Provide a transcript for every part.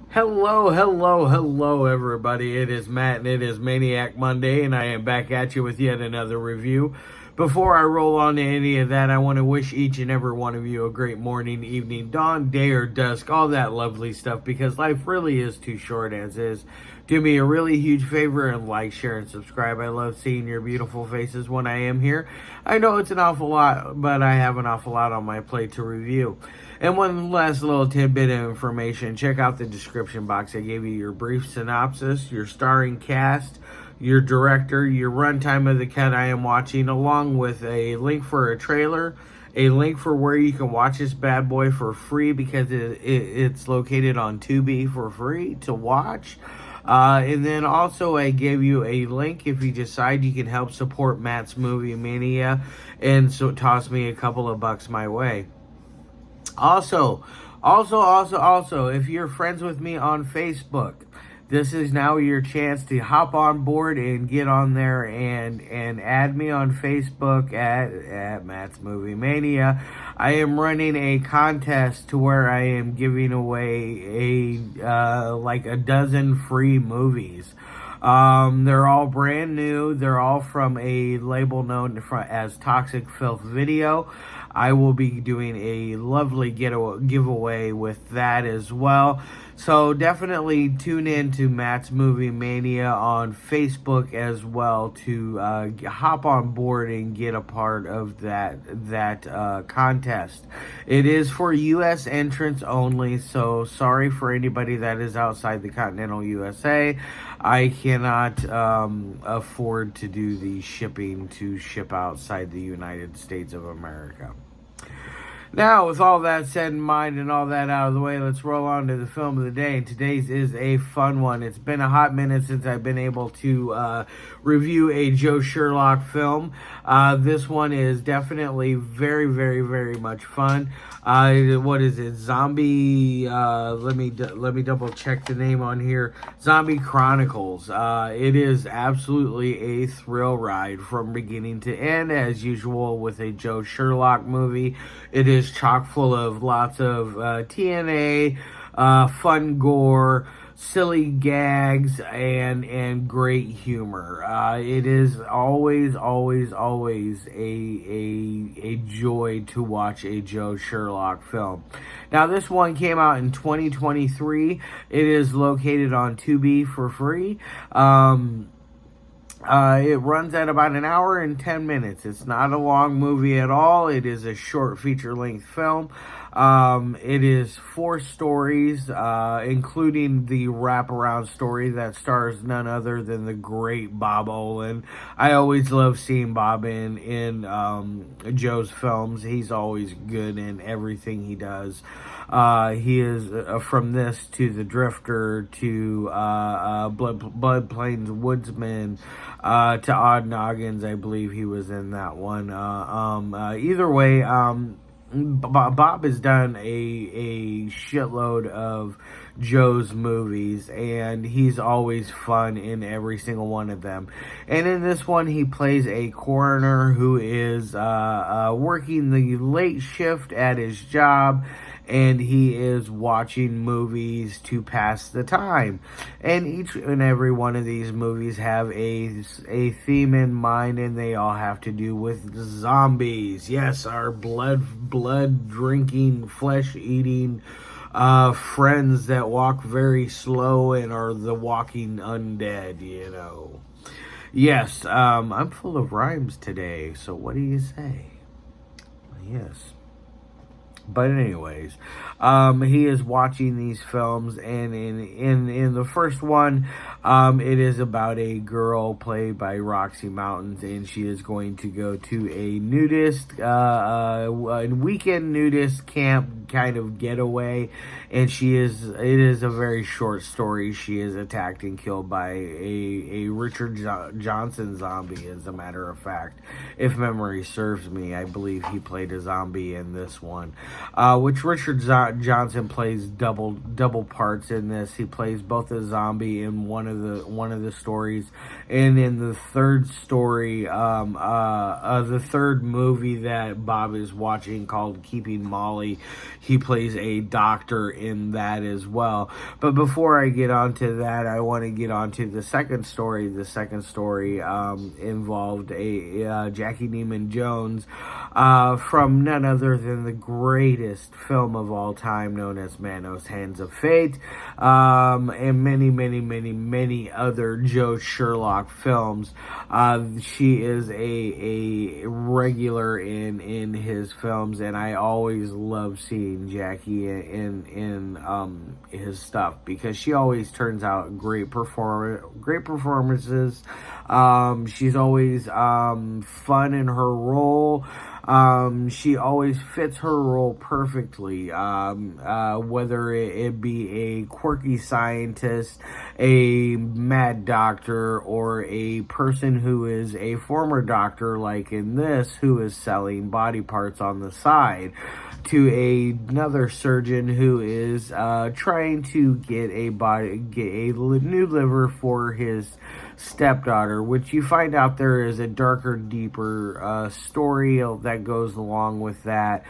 Hello, everybody. It is Matt, and it is Maniac Monday, and I am back at you with yet another review. Before I roll on to any of that, I want to wish each and every one of you a great morning, evening, dawn, day, or dusk, all that lovely stuff, because life really is too short as is. Do me a really huge favor and like, share, and subscribe. I love seeing your beautiful faces when I am here. I know it's an awful lot, but I have an awful lot on my plate to review. And one last little tidbit of information. Check out the description box. I gave you your brief synopsis, your starring cast, your director, your runtime of the cut I am watching, along with a link for a trailer, a link for where you can watch this bad boy for free because it's located on Tubi for free to watch. And then also I gave you a link if you decide you can help support Matt's Movie Mania and so toss me a couple of bucks my way. Also, if you're friends with me on Facebook, this is now your chance to hop on board and get on there and add me on Facebook at Matt's Movie Mania. I am running a contest to where I am giving away a dozen free movies. They're all brand new. They're all from a label known as Toxic Filth Video. I will be doing a lovely giveaway with that as well. So definitely tune in to Matt's Movie Mania on Facebook as well to hop on board and get a part of that contest. It is for U.S. entrants only, so sorry for anybody that is outside the continental USA. I cannot afford to do the shipping to ship outside the United States of America. Now, with all that said in mind and all that out of the way, let's roll on to the film of the day. And today's is a fun one. It's been a hot minute since I've been able to review a Joe Sherlock film. This one is definitely very, very, very much fun. What is it? Zombie. Let me double check the name on here. Zombie Chronicles. It is absolutely a thrill ride from beginning to end, as usual with a Joe Sherlock movie. It is chock full of lots of TNA, fun gore, silly gags, and great humor. It is always a joy to watch a Joe Sherlock film. Now, this one came out in 2023. It is located on Tubi for free. It runs at about an hour and 10 minutes. It's not a long movie at all. It is a short feature-length film. It is 4 stories, including the wraparound story that stars none other than the great Bob Olin. I always love seeing Bob in Joe's films. He's always good in everything he does. He is from this to The Drifter to Blood Plains Woodsman to Odd Noggins. I believe he was in that one. Either way, Bob has done a shitload of Joe's movies, and he's always fun in every single one of them. And in this one, he plays a coroner who is working the late shift at his job, and he is watching movies to pass the time. And each and every one of these movies have a theme in mind, and they all have to do with zombies. Yes, our blood drinking, flesh eating friends that walk very slow and are the walking undead, you know. Yes, I'm full of rhymes today, so what do you say? Yes. But anyways, he is watching these films, and in the first one, it is about a girl played by Roxxy Mountains, and she is going to go to a weekend nudist camp kind of getaway, and it is a very short story. She is attacked and killed by a Richard Johnson zombie, as a matter of fact. If memory serves me, I believe he played a zombie in this one. which Richard Johnson plays double parts in this. He plays both a zombie in one of the stories, and in the third story, the third movie that Bob is watching called Keeping Molly, he plays a doctor in that as well. But before I get onto that, I want to get onto the second story. The second story involved a Jackie Neyman Jones from none other than the greatest film of all time, known as Manos Hands of Fate, and many other Joe Sherlock films. She is a regular in his films, and I always love seeing Jackie in his stuff, because she always turns out great performances. She's always fun in her role. She always fits her role perfectly, whether it be a quirky scientist, a mad doctor, or a person who is a former doctor, like in this, who is selling body parts on the side, to another surgeon who is trying to get a new liver for his stepdaughter, which you find out there is a darker, deeper story that goes along with that.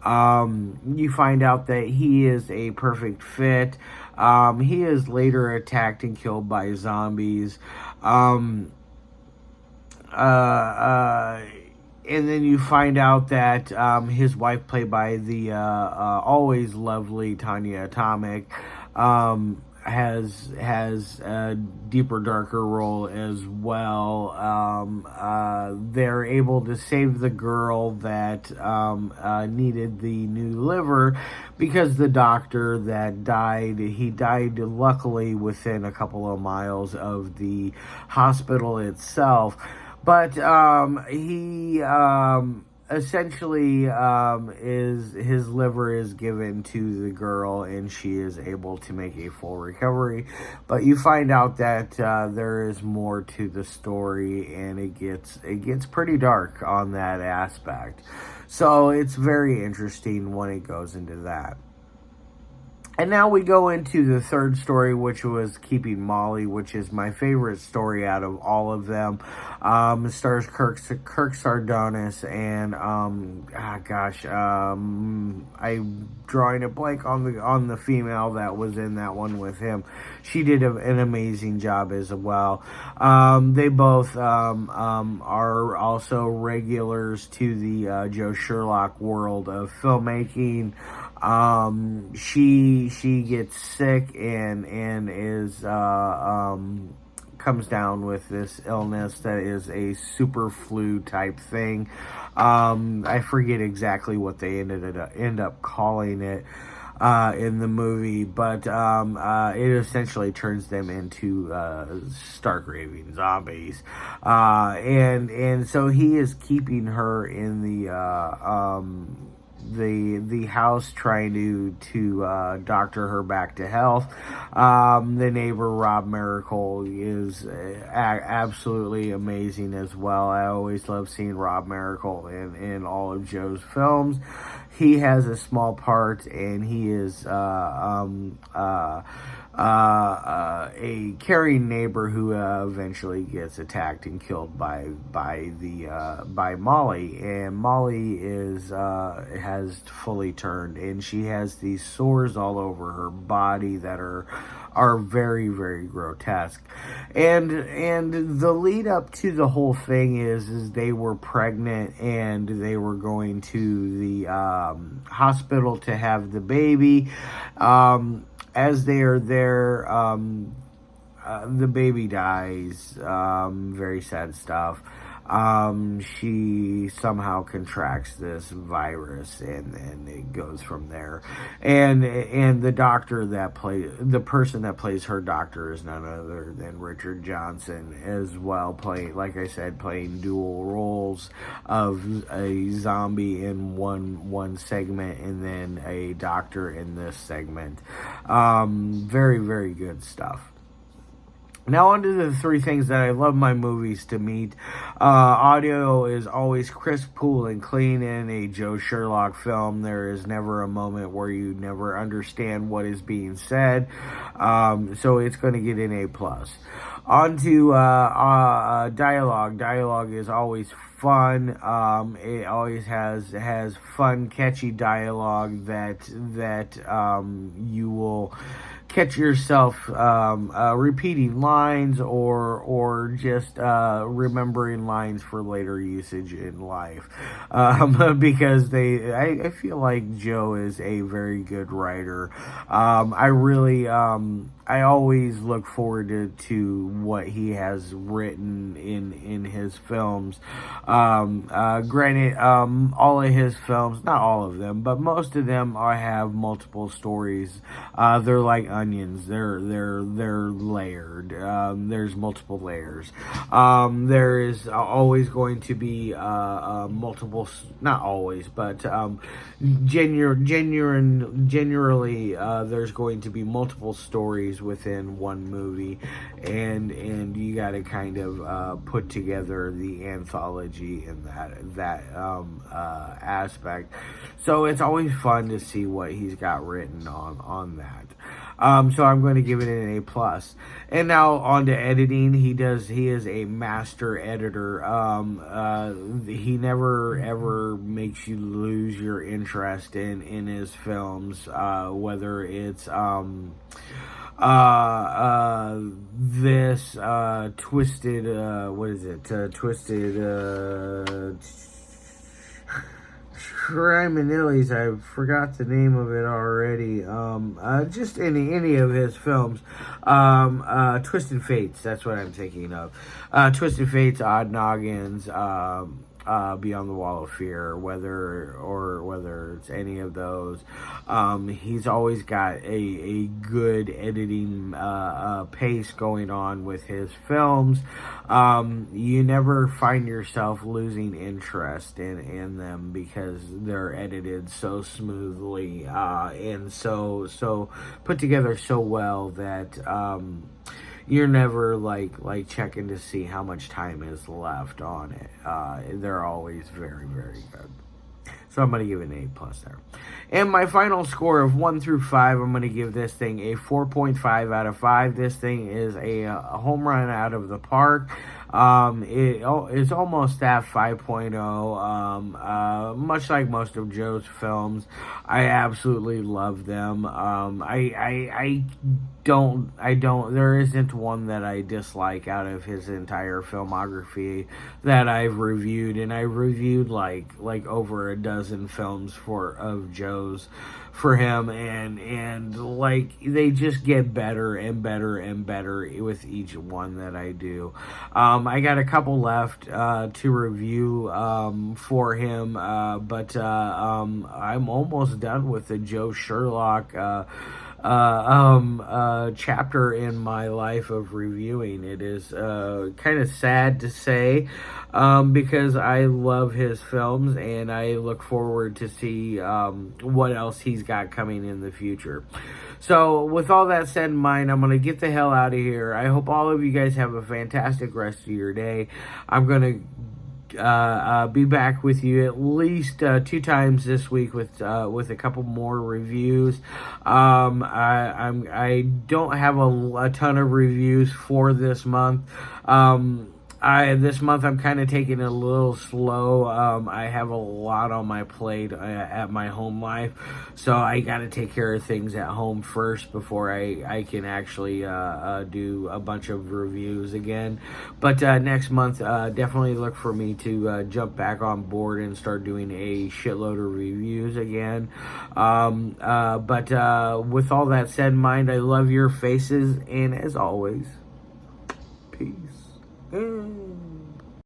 You find out that he is a perfect fit. He is later attacked and killed by zombies. And then you find out that his wife, played by the always lovely Tonjia Atomic, has a deeper, darker role as well. They're able to save the girl that needed the new liver, because the doctor that died, he died luckily within a couple of miles of the hospital itself. But he essentially his liver is given to the girl, and she is able to make a full recovery. But you find out that there is more to the story, and it gets pretty dark on that aspect. So it's very interesting when it goes into that. And now we go into the third story, which was Keeping Molly, which is my favorite story out of all of them. It stars Kirk Sardonis, and I'm drawing a blank on the female that was in that one with him. She did an amazing job as well. They both are also regulars to the Joe Sherlock world of filmmaking. She gets sick and is comes down with this illness that is a super flu type thing. I forget exactly what they end up calling it in the movie, but it essentially turns them into stark raving zombies, and so he is keeping her in the house, trying to doctor her back to health. The neighbor, Rob Merickel, is absolutely amazing as well. I always love seeing Rob Merickel in all of Joe's films. He has a small part, and he is a caring neighbor who eventually gets attacked and killed by Molly, and Molly has fully turned, and she has these sores all over her body that are very, very grotesque. And the lead up to the whole thing is they were pregnant, and they were going to the hospital to have the baby. As they are there, the baby dies. Very sad stuff. She somehow contracts this virus, and it goes from there. And the doctor the person that plays her doctor is none other than Richard Johnson as well, playing dual roles of a zombie in one segment, and then a doctor in this segment. Very, very good stuff. Now, on to the three things that I love my movies to meet. Audio is always crisp, cool, and clean in a Joe Sherlock film. There is never a moment where you never understand what is being said. So it's going to get an A+. On to dialogue. Dialogue is always fun. It always has fun, catchy dialogue that you will catch yourself repeating lines or just remembering lines for later usage in life, because I feel like Joe is a very good writer. I always look forward to what he has written in his films. Granted, all of his films, not all of them, but most of them have multiple stories. They're like onions. They're layered. There's multiple layers. There is always going to be multiple, not always, but generally there's going to be multiple stories within one movie, and you got to kind of put together the anthology in that aspect. So it's always fun to see what he's got written on that. So I'm going to give it an A+. And now on to editing. He is a master editor. He never ever makes you lose your interest in his films, whether it's this twisted Criminales, I forgot the name of it already. Just any of his films. Twisted Fates, that's what I'm thinking of. Twisted Fates, Odd Noggins, Beyond the Wall of Fear, whether it's any of those. He's always got a good editing pace going on with his films. You never find yourself losing interest in them because they're edited so smoothly and so put together so well that you're never like checking to see how much time is left on it. They're always very, very good. So I'm going to give it an A+ there. And my final score of 1 through 5, I'm going to give this thing a 4.5 out of 5. This thing is a home run out of the park. It's almost at 5.0. Much like most of Joe's films, I absolutely love them. I don't, there isn't one that I dislike out of his entire filmography that I've reviewed, and I reviewed like over a dozen films of Joe's for him, and like they just get better and better and better with each one that I do. I got a couple left to review for him, but I'm almost done with the Joe Sherlock chapter in my life of reviewing. It is kind of sad to say, because I love his films and I look forward to see what else he's got coming in the future. So with all that said in mind, I'm going to get the hell out of here. I hope all of you guys have a fantastic rest of your day. I'm going to be back with you at least 2 times this week with a couple more reviews. I don't have a ton of reviews for this month. This month I'm kind of taking it a little slow. I have a lot on my plate at my home life, so I got to take care of things at home first before I can actually do a bunch of reviews again. But next month, definitely look for me to jump back on board and start doing a shitload of reviews again. But with all that said in mind, I love your faces, and as always, peace.